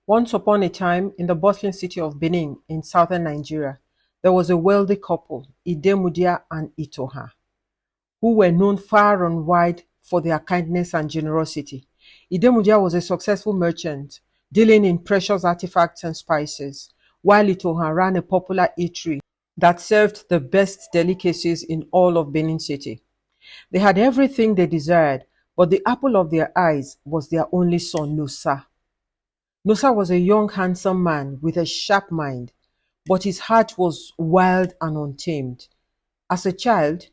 Once upon a time, in the bustling city of Benin in southern Nigeria, there was a wealthy couple, Idemudia and Itohan, who were known far and wide for their kindness and generosity. Idemudia was a successful merchant dealing in precious artifacts and spices, while Itohan ran a popular eatery that served the best delicacies in all of Benin City. They had everything they desired, but the apple of their eyes was their only son, Nosa. Nosa was a young, handsome man with a sharp mind, but his heart was wild and untamed. As a child,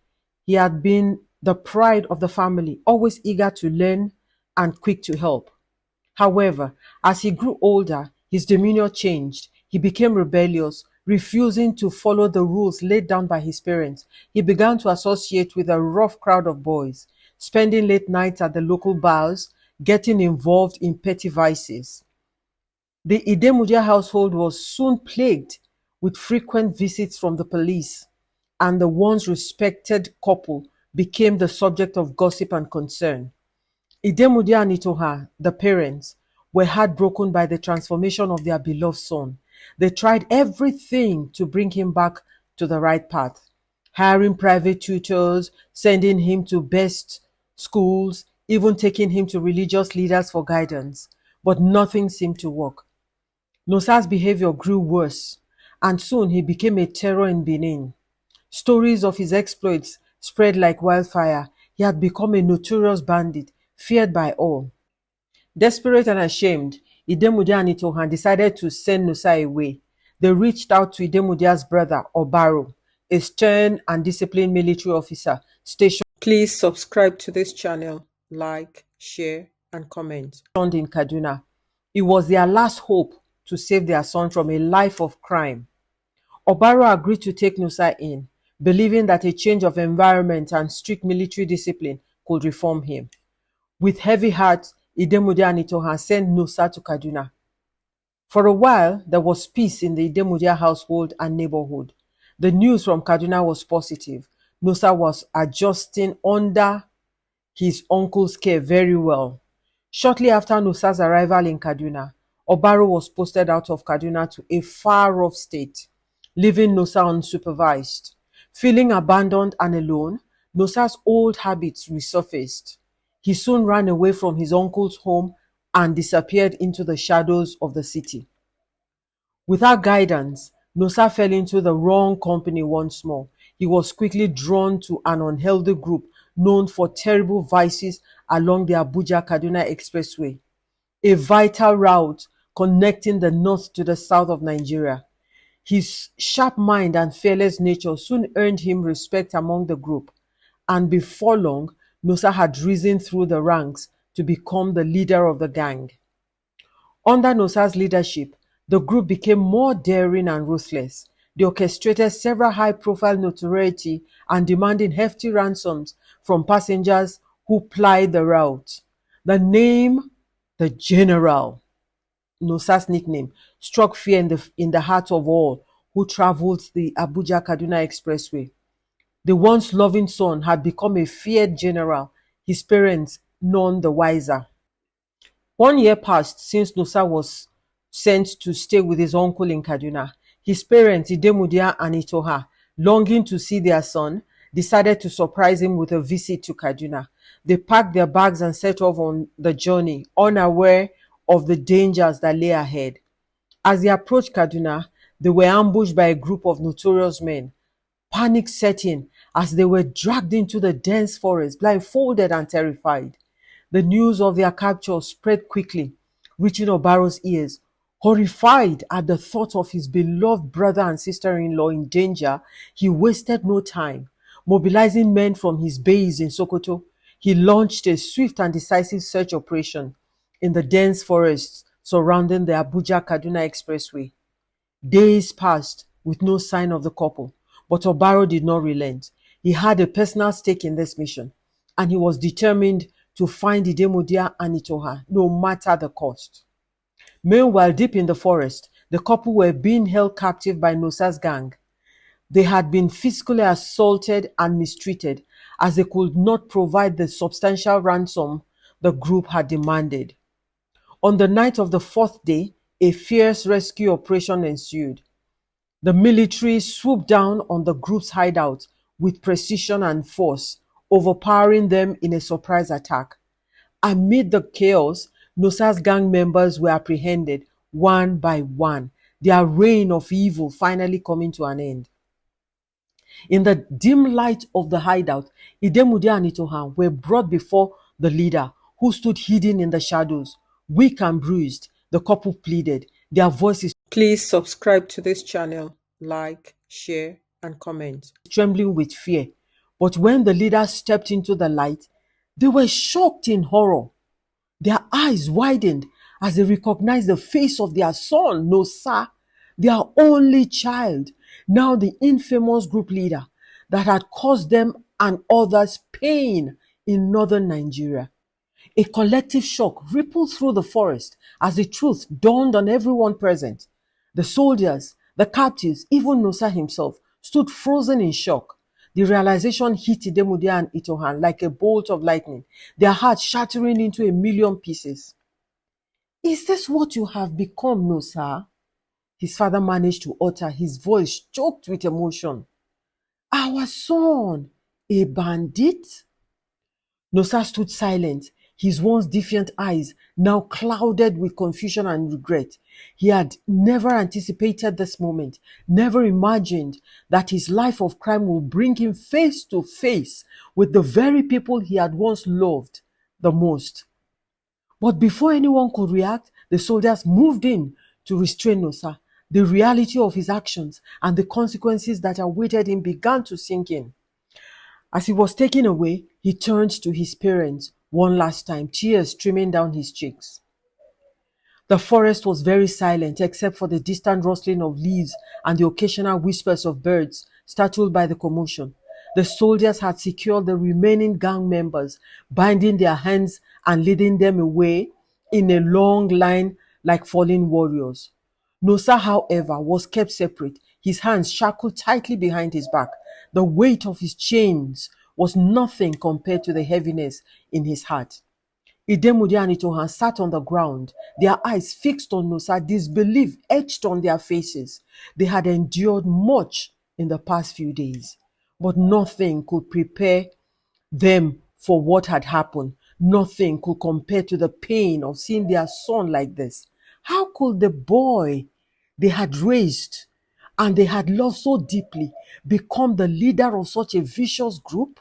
he had been the pride of the family, always eager to learn and quick to help. However, as he grew older, his demeanor changed. He became rebellious, refusing to follow the rules laid down by his parents. He began to associate with a rough crowd of boys, spending late nights at the local bars, getting involved in petty vices. The Idemudia household was soon plagued with frequent visits from the police, and the once respected couple became the subject of gossip and concern. Idemudia and Itoha, the parents, were heartbroken by the transformation of their beloved son. They tried everything to bring him back to the right path, hiring private tutors, sending him to best schools, even taking him to religious leaders for guidance. But nothing seemed to work. Nosa's behavior grew worse, and soon he became a terror in Benin. Stories of his exploits spread like wildfire. He had become a notorious bandit, feared by all. Desperate and ashamed, Idemudia and Itohan decided to send Nosa away. They reached out to Idemudia's brother, Obaro, a stern and disciplined military officer stationed. Please subscribe to this channel, like, share, and comment. In Kaduna. It was their last hope to save their son from a life of crime. Obaro agreed to take Nosa in, believing that a change of environment and strict military discipline could reform him. With heavy hearts, Idemudia and Itohan sent Nosa to Kaduna. For a while, there was peace in the Idemudia household and neighborhood. The news from Kaduna was positive. Nosa was adjusting under his uncle's care very well. Shortly after Nosa's arrival in Kaduna, Obaro was posted out of Kaduna to a far-off state, leaving Nosa unsupervised. Feeling abandoned and alone, Nosa's old habits resurfaced. He soon ran away from his uncle's home and disappeared into the shadows of the city. Without guidance, Nosa fell into the wrong company once more. He was quickly drawn to an unhealthy group known for terrible vices along the Abuja-Kaduna Expressway, a vital route connecting the north to the south of Nigeria. His sharp mind and fearless nature soon earned him respect among the group, and before long, Nosa had risen through the ranks to become the leader of the gang. Under Nosa's leadership, the group became more daring and ruthless. They orchestrated several high-profile notoriety and demanding hefty ransoms from passengers who plied the route. The name, the General, Nosa's nickname, struck fear in the hearts of all who traveled the Abuja-Kaduna Expressway. The once loving son had become a feared general, his parents none the wiser. 1 year passed since Nosa was sent to stay with his uncle in Kaduna. His parents, Idemudia and Itoha, longing to see their son, decided to surprise him with a visit to Kaduna. They packed their bags and set off on the journey, unaware of the dangers that lay ahead. As they approached Kaduna, they were ambushed by a group of notorious men. Panic set in as they were dragged into the dense forest, blindfolded and terrified. The news of their capture spread quickly, reaching Obaro's ears. Horrified at the thought of his beloved brother and sister-in-law in danger, he wasted no time. Mobilizing men from his base in Sokoto, he launched a swift and decisive search operation in the dense forests surrounding the Abuja-Kaduna Expressway. Days passed with no sign of the couple, but Obaro did not relent. He had a personal stake in this mission, and he was determined to find Idemudia and Itoha, no matter the cost. Meanwhile, deep in the forest, the couple were being held captive by Nosa's gang. They had been physically assaulted and mistreated as they could not provide the substantial ransom the group had demanded. On the night of the fourth day, A fierce rescue operation ensued. The military swooped down on the group's hideout with precision and force, overpowering them in a surprise attack. Amid the chaos, Nosa's gang members were apprehended one by one, their reign of evil finally coming to an end. In the dim light of the hideout, Idemudia and Itohan were brought before the leader, who stood hidden in the shadows. Weak and bruised, the couple pleaded, their voices. Please subscribe to this channel, like, share, and comment. Trembling with fear. But when the leader stepped into the light, they were shocked in horror. Their eyes widened as they recognized the face of their son, Nosa, their only child, now the infamous group leader that had caused them and others pain in northern Nigeria. A collective shock rippled through the forest as the truth dawned on everyone present. The soldiers, the captives, even Nosa himself stood frozen in shock. The realization hit Idemudia and Itohan like a bolt of lightning, their hearts shattering into a million pieces. "Is this what you have become, Nosa?" his father managed to utter, his voice choked with emotion. "Our son, a bandit?" Nosa stood silent, his once defiant eyes now clouded with confusion and regret. He had never anticipated this moment, never imagined that his life of crime would bring him face to face with the very people he had once loved the most. But before anyone could react, the soldiers moved in to restrain Nosa. The reality of his actions and the consequences that awaited him began to sink in. As he was taken away, he turned to his parents one last time, tears streaming down his cheeks. The forest was very silent except for the distant rustling of leaves and the occasional whispers of birds startled by the commotion. The soldiers had secured the remaining gang members, binding their hands and leading them away in a long line like fallen warriors. Nosa, however, was kept separate, his hands shackled tightly behind his back. The weight of his chains was nothing compared to the heaviness in his heart. Idemudia and Itohan sat on the ground, their eyes fixed on Nosa, disbelief etched on their faces. They had endured much in the past few days, but nothing could prepare them for what had happened. Nothing could compare to the pain of seeing their son like this. How could the boy they had raised and they had loved so deeply become the leader of such a vicious group?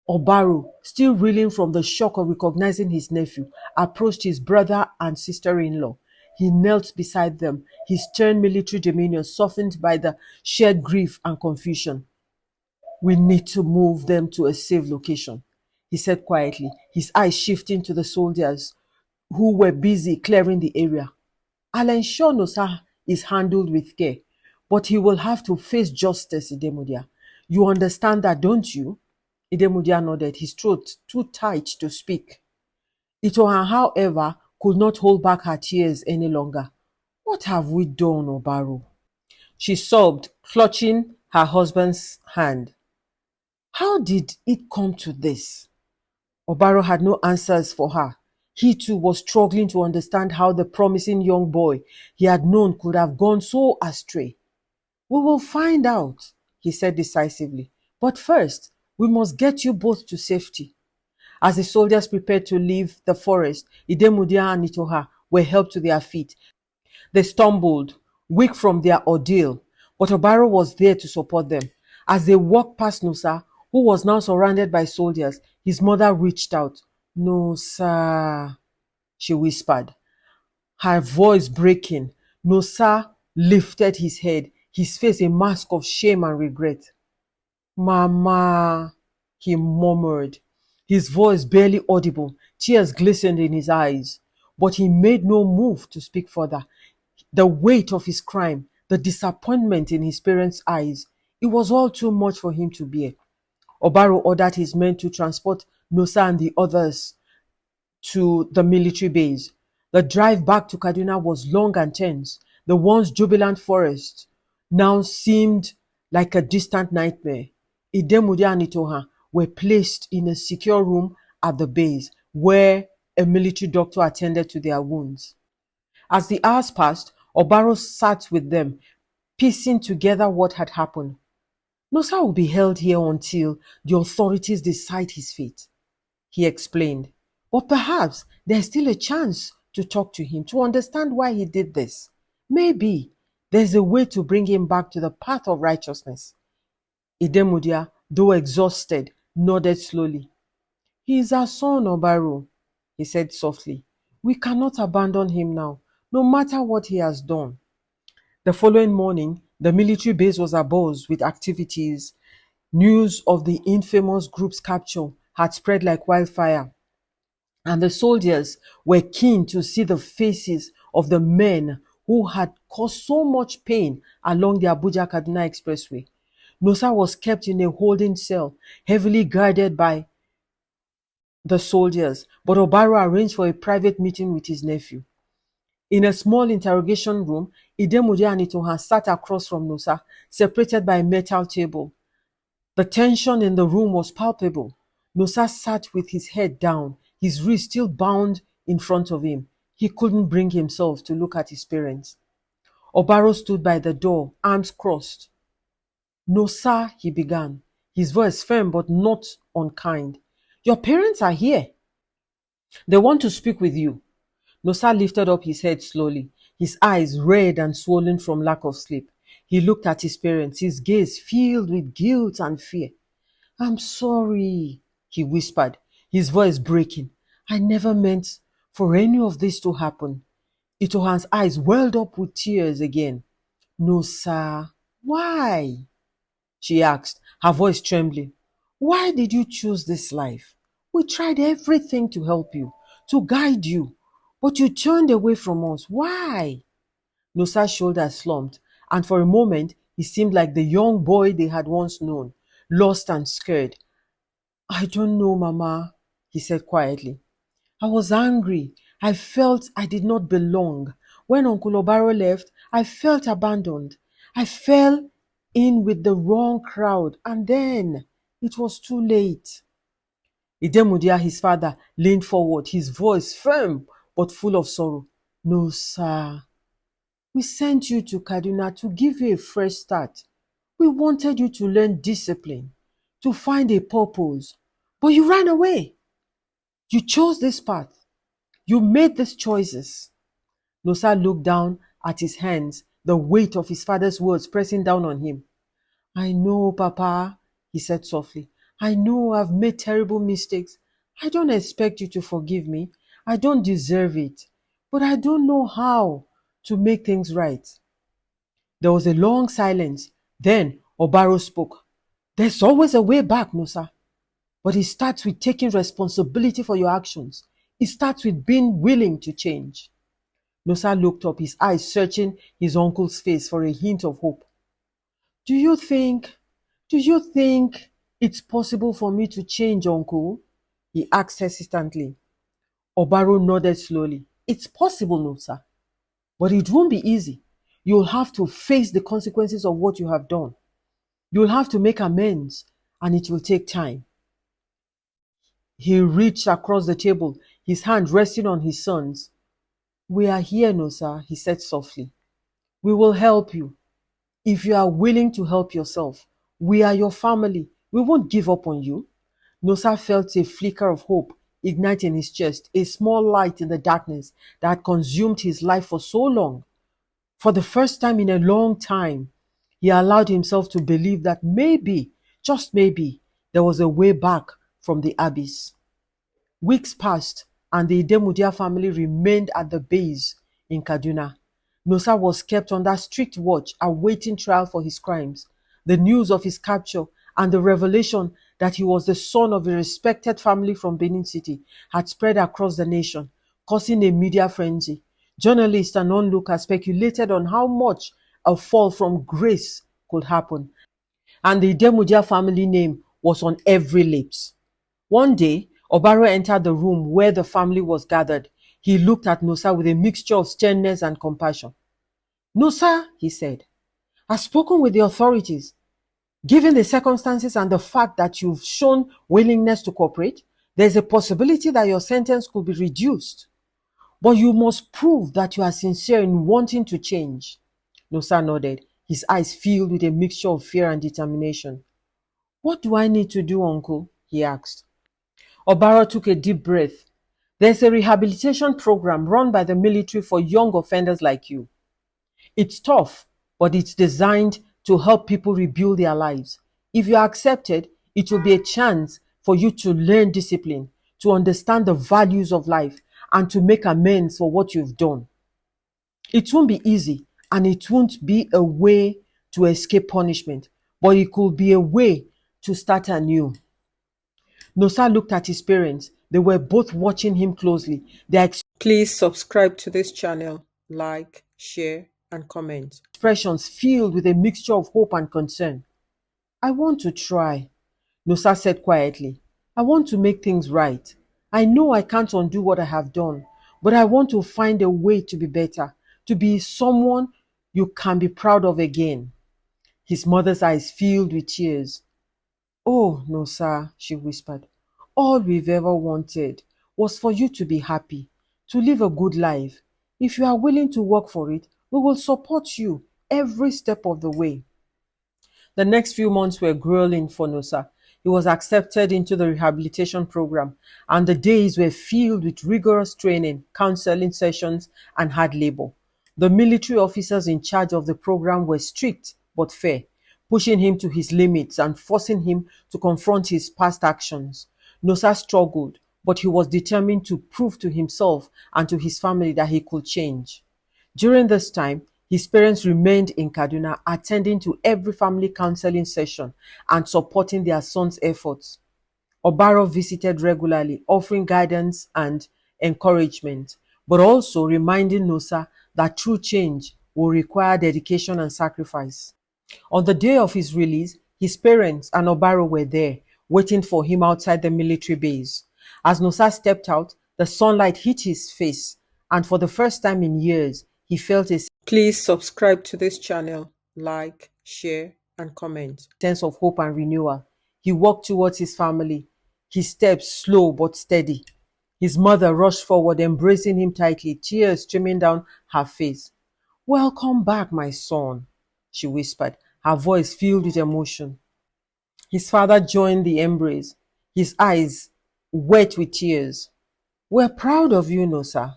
Obaru, still reeling from the shock of recognizing his nephew, approached his brother and sister-in-law. He knelt beside them, his stern military demeanor softened by the shared grief and confusion. "We need to move them to a safe location," he said quietly, his eyes shifting to the soldiers who were busy clearing the area. "I'll ensure Nosa is handled with care, but he will have to face justice, Idemudia. You understand that, don't you?" Idemudia nodded, his throat too tight to speak. Itohan, however, could not hold back her tears any longer. "What have we done, Obaru?" she sobbed, clutching her husband's hand. "How did it come to this?" Obaru had no answers for her. He too was struggling to understand how the promising young boy he had known could have gone so astray. "We will find out," he said decisively. "But first, we must get you both to safety." As the soldiers prepared to leave the forest, Idemudia and Itoha were helped to their feet. They stumbled, weak from their ordeal, but Obaru was there to support them. As they walked past Nosa, who was now surrounded by soldiers, his mother reached out. "Nosa," she whispered, her voice breaking. Nosa lifted his head, his face a mask of shame and regret. "Mama," he murmured, his voice barely audible. Tears glistened in his eyes, but he made no move to speak further. The weight of his crime, the disappointment in his parents' eyes, it was all too much for him to bear. Obaru ordered his men to transport Nosa and the others to the military base. The drive back to Kaduna was long and tense. The once jubilant forest now seemed like a distant nightmare. Idemudia and Itohan were placed in a secure room at the base where a military doctor attended to their wounds. As the hours passed, Obaro sat with them, piecing together what had happened. Nosa will be held here until the authorities decide his fate, he explained. But perhaps there's still a chance to talk to him, to understand why he did this. Maybe there's a way to bring him back to the path of righteousness. Idemudia, though exhausted, nodded slowly. He is our son, Obaro, he said softly. We cannot abandon him now, no matter what he has done. The following morning, the military base was abuzz with activities. News of the infamous group's capture had spread like wildfire, and the soldiers were keen to see the faces of the men who had caused so much pain along the Abuja-Kaduna Expressway. Nosa was kept in a holding cell, heavily guarded by the soldiers, but Obaro arranged for a private meeting with his nephew. In a small interrogation room, Idemudia and Itohan sat across from Nosa, separated by a metal table. The tension in the room was palpable. Nosa sat with his head down, his wrist still bound in front of him. He couldn't bring himself to look at his parents. Obaro stood by the door, arms crossed. Nosa, he began, his voice firm but not unkind. Your parents are here. They want to speak with you. Nosa lifted up his head slowly, his eyes red and swollen from lack of sleep. He looked at his parents, his gaze filled with guilt and fear. I'm sorry, he whispered, his voice breaking. I never meant for any of this to happen. Itohan's eyes welled up with tears again. Nosa, why? She asked, her voice trembling. Why did you choose this life? We tried everything to help you, to guide you, but you turned away from us. Why? Nosa's shoulders slumped, and for a moment he seemed like the young boy they had once known, lost and scared. I don't know, Mama, he said quietly. I was angry. I felt I did not belong. When Uncle Obaro left, I felt abandoned. I fell in with the wrong crowd, and then it was too late. Idemudia, his father, leaned forward, his voice firm but full of sorrow. No, sir. We sent you to Kaduna to give you a fresh start. We wanted you to learn discipline, to find a purpose, but you ran away. You chose this path. You made these choices. Nosa looked down at his hands, the weight of his father's words pressing down on him. I know, Papa, he said softly. I know I've made terrible mistakes. I don't expect you to forgive me. I don't deserve it. But I don't know how to make things right. There was a long silence. Then Obaro spoke. There's always a way back, Nosa. But it starts with taking responsibility for your actions. It starts with being willing to change. Nosa looked up, his eyes searching his uncle's face for a hint of hope. Do you think it's possible for me to change, Uncle? He asked hesitantly. Obaro nodded slowly. It's possible, Nosa. But it won't be easy. You'll have to face the consequences of what you have done. You'll have to make amends, and it will take time. He reached across the table, his hand resting on his son's. We are here, Nosa, he said softly. We will help you. If you are willing to help yourself, we are your family. We won't give up on you. Nosa felt a flicker of hope ignite in his chest, a small light in the darkness that had consumed his life for so long. For the first time in a long time, he allowed himself to believe that maybe, just maybe, there was a way back from the abyss. Weeks passed, and the Idemudia family remained at the base in Kaduna. Nosa was kept under strict watch, awaiting trial for his crimes. The news of his capture and the revelation that he was the son of a respected family from Benin City had spread across the nation, causing a media frenzy. Journalists and onlookers speculated on how much a fall from grace could happen, and the Idemudia family name was on every lips. One day, Obaro entered the room where the family was gathered. He looked at Nosa with a mixture of sternness and compassion. Nosa, he said, I've spoken with the authorities. Given the circumstances and the fact that you've shown willingness to cooperate, there's a possibility that your sentence could be reduced. But you must prove that you are sincere in wanting to change. Nosa nodded, his eyes filled with a mixture of fear and determination. What do I need to do, uncle? He asked. Obaro took a deep breath. There's a rehabilitation program run by the military for young offenders like you. It's tough, but it's designed to help people rebuild their lives. If you are accepted, it will be a chance for you to learn discipline, to understand the values of life, and to make amends for what you've done. It won't be easy, and it won't be a way to escape punishment, but it could be a way to start anew. Nosa looked at his parents. They were both watching him closely. Please subscribe to this channel, like, share, and comment. Expressions filled with a mixture of hope and concern. I want to try, Nosa said quietly. I want to make things right. I know I can't undo what I have done, but I want to find a way to be better, to be someone you can be proud of again. His mother's eyes filled with tears. Oh, Nosa, she whispered. All we've ever wanted was for you to be happy, to live a good life. If you are willing to work for it, we will support you every step of the way. The next few months were grueling for Nosa. He was accepted into the rehabilitation program, and the days were filled with rigorous training, counseling sessions, and hard labor. The military officers in charge of the program were strict but fair, pushing him to his limits and forcing him to confront his past actions. Nosa struggled, but he was determined to prove to himself and to his family that he could change. During this time, his parents remained in Kaduna, attending to every family counseling session and supporting their son's efforts. Obaro visited regularly, offering guidance and encouragement, but also reminding Nosa that true change will require dedication and sacrifice. On the day of his release, his parents and Obaro were there, waiting for him outside the military base. As Nosa stepped out, the sunlight hit his face, and for the first time in years, he felt a Please subscribe to this channel, like, share, and comment. Sense of hope and renewal. He walked towards his family, his steps slow but steady. His mother rushed forward, embracing him tightly, tears streaming down her face. Welcome back, my son, she whispered, her voice filled with emotion. His father joined the embrace, his eyes wet with tears. We're proud of you, Nosa,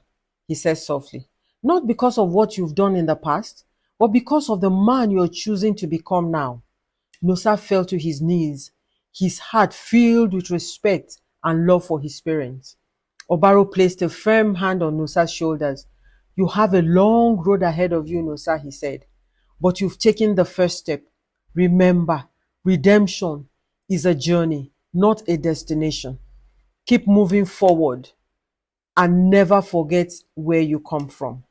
he said softly. Not because of what you've done in the past, but because of the man you're choosing to become now. Nosa fell to his knees, his heart filled with respect and love for his parents. Obaro placed a firm hand on Nosa's shoulders. You have a long road ahead of you, Nosa, he said, but you've taken the first step. Remember, redemption is a journey, not a destination. Keep moving forward and never forget where you come from.